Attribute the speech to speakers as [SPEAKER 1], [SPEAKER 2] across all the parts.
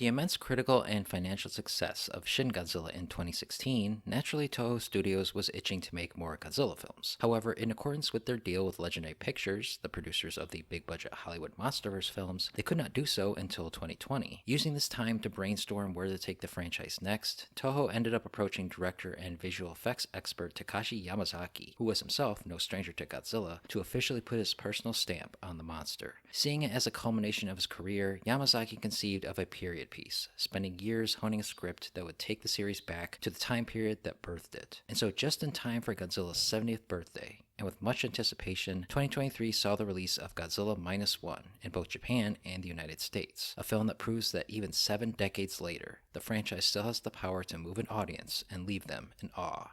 [SPEAKER 1] the immense critical and financial success of Shin Godzilla in 2016, naturally Toho Studios was itching to make more Godzilla films. However, in accordance with their deal with Legendary Pictures, the producers of the big-budget Hollywood MonsterVerse films, they could not do so until 2020. Using this time to brainstorm where to take the franchise next, Toho ended up approaching director and visual effects expert Takashi Yamazaki, who was himself no stranger to Godzilla, to officially put his personal stamp on the monster. Seeing it as a culmination of his career, Yamazaki conceived of a period piece, spending years honing a script that would take the series back to the time period that birthed it. And so just in time for Godzilla's 70th birthday, and with much anticipation, 2023 saw the release of Godzilla Minus One in both Japan and the United States, a film that proves that even 7 decades later, the franchise still has the power to move an audience and leave them in awe.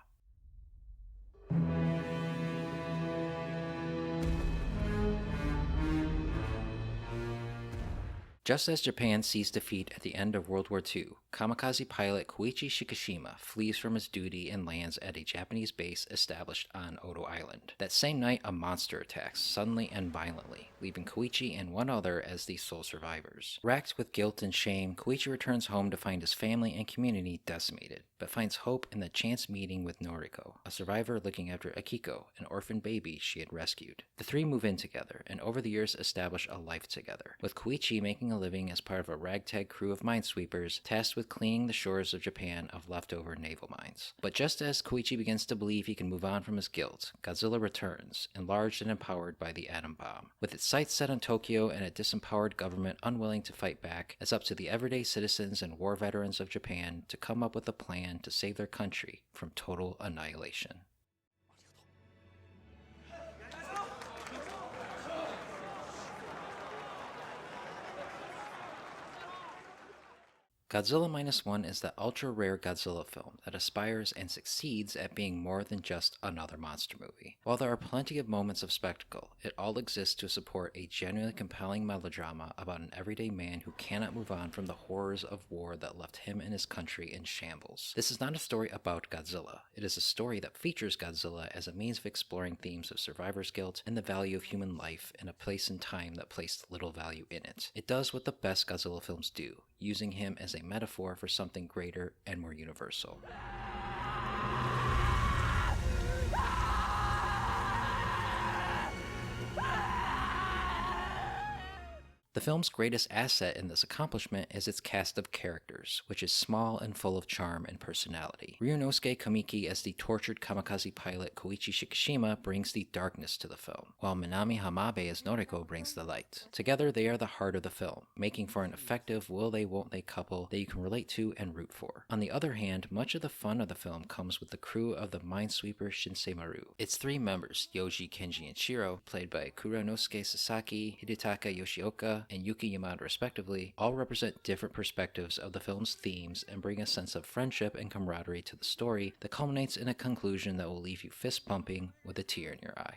[SPEAKER 1] Just as Japan sees defeat at the end of World War II, kamikaze pilot Kōichi Shikishima flees from his duty and lands at a Japanese base established on Odo Island. That same night, a monster attacks suddenly and violently, leaving Kōichi and one other as the sole survivors. Racked with guilt and shame, Kōichi returns home to find his family and community decimated, but finds hope in the chance meeting with Noriko, a survivor looking after Akiko, an orphan baby she had rescued. The three move in together, and over the years establish a life together, with Kōichi making a living as part of a ragtag crew of minesweepers tasked with cleaning the shores of Japan of leftover naval mines. But just as Kōichi begins to believe he can move on from his guilt, Godzilla returns, enlarged and empowered by the atom bomb. With its sights set on Tokyo and a disempowered government unwilling to fight back, it's up to the everyday citizens and war veterans of Japan to come up with a plan to save their country from total annihilation. Godzilla Minus One is the ultra-rare Godzilla film that aspires and succeeds at being more than just another monster movie. While there are plenty of moments of spectacle, it all exists to support a genuinely compelling melodrama about an everyday man who cannot move on from the horrors of war that left him and his country in shambles. This is not a story about Godzilla. It is a story that features Godzilla as a means of exploring themes of survivor's guilt and the value of human life in a place and time that placed little value in it. It does what the best Godzilla films do, using him as a metaphor for something greater and more universal. The film's greatest asset in this accomplishment is its cast of characters, which is small and full of charm and personality. Ryunosuke Kamiki as the tortured kamikaze pilot Kōichi Shikishima brings the darkness to the film, while Minami Hamabe as Noriko brings the light. Together they are the heart of the film, making for an effective will-they-won't-they couple that you can relate to and root for. On the other hand, much of the fun of the film comes with the crew of the minesweeper Shinsei Maru. Its 3 members, Yoji, Kenji, and Shirō, played by Ryunosuke Sasaki, Hidetaka Yoshioka, and Yuki Yamada respectively, all represent different perspectives of the film's themes and bring a sense of friendship and camaraderie to the story that culminates in a conclusion that will leave you fist pumping with a tear in your eye.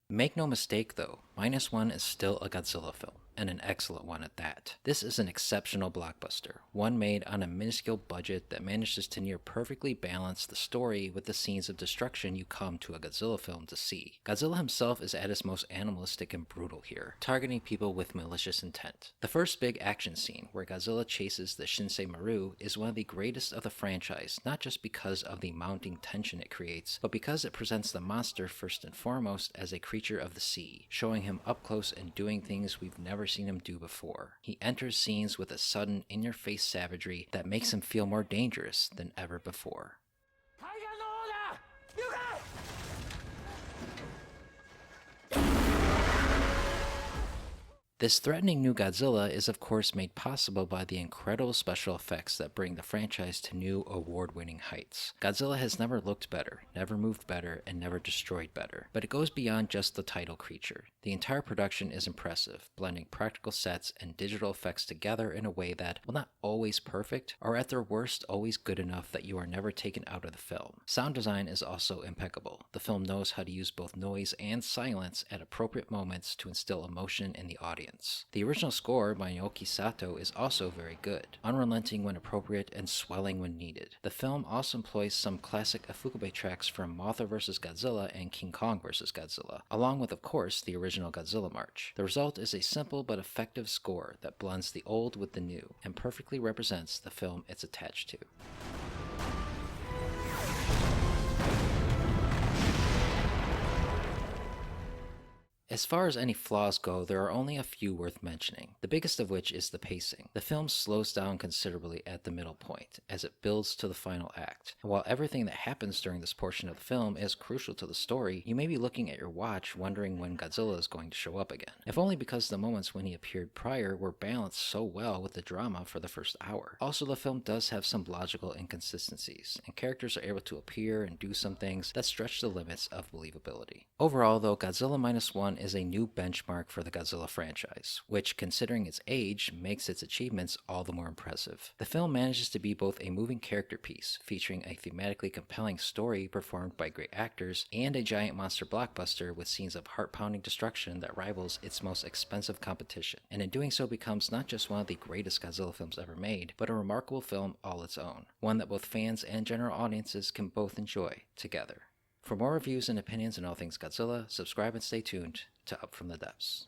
[SPEAKER 1] Make no mistake though, Minus One is still a Godzilla film, and an excellent one at that. This is an exceptional blockbuster, one made on a minuscule budget that manages to near perfectly balance the story with the scenes of destruction you come to a Godzilla film to see. Godzilla himself is at his most animalistic and brutal here, targeting people with malicious intent. The first big action scene, where Godzilla chases the Shinsei Maru, is one of the greatest of the franchise, not just because of the mounting tension it creates, but because it presents the monster first and foremost as a creature of the sea, showing him up close and doing things we've never seen him do before. He enters scenes with a sudden, in-your-face savagery that makes him feel more dangerous than ever before. This threatening new Godzilla is of course made possible by the incredible special effects that bring the franchise to new award-winning heights. Godzilla has never looked better, never moved better, and never destroyed better. But it goes beyond just the title creature. The entire production is impressive, blending practical sets and digital effects together in a way that, while not always perfect, are at their worst always good enough that you are never taken out of the film. Sound design is also impeccable. The film knows how to use both noise and silence at appropriate moments to instill emotion in the audience. audience. The original score by Naoki Sato is also very good, unrelenting when appropriate and swelling when needed. The film also employs some classic Ifukube tracks from Mothra vs. Godzilla and King Kong vs. Godzilla, along with, of course, the original Godzilla march. The result is a simple but effective score that blends the old with the new and perfectly represents the film it's attached to. As far as any flaws go, there are only a few worth mentioning, the biggest of which is the pacing. The film slows down considerably at the middle point, as it builds to the final act. And while everything that happens during this portion of the film is crucial to the story, you may be looking at your watch wondering when Godzilla is going to show up again. If only because the moments when he appeared prior were balanced so well with the drama for the first hour. Also, the film does have some logical inconsistencies, and characters are able to appear and do some things that stretch the limits of believability. Overall, though, Godzilla Minus One is a new benchmark for the Godzilla franchise, which, considering its age, makes its achievements all the more impressive. The film manages to be both a moving character piece, featuring a thematically compelling story performed by great actors, and a giant monster blockbuster with scenes of heart-pounding destruction that rivals its most expensive competition, and in doing so becomes not just one of the greatest Godzilla films ever made, but a remarkable film all its own, one that both fans and general audiences can both enjoy together. For more reviews and opinions on all things Godzilla, subscribe and stay tuned to Up From the Depths.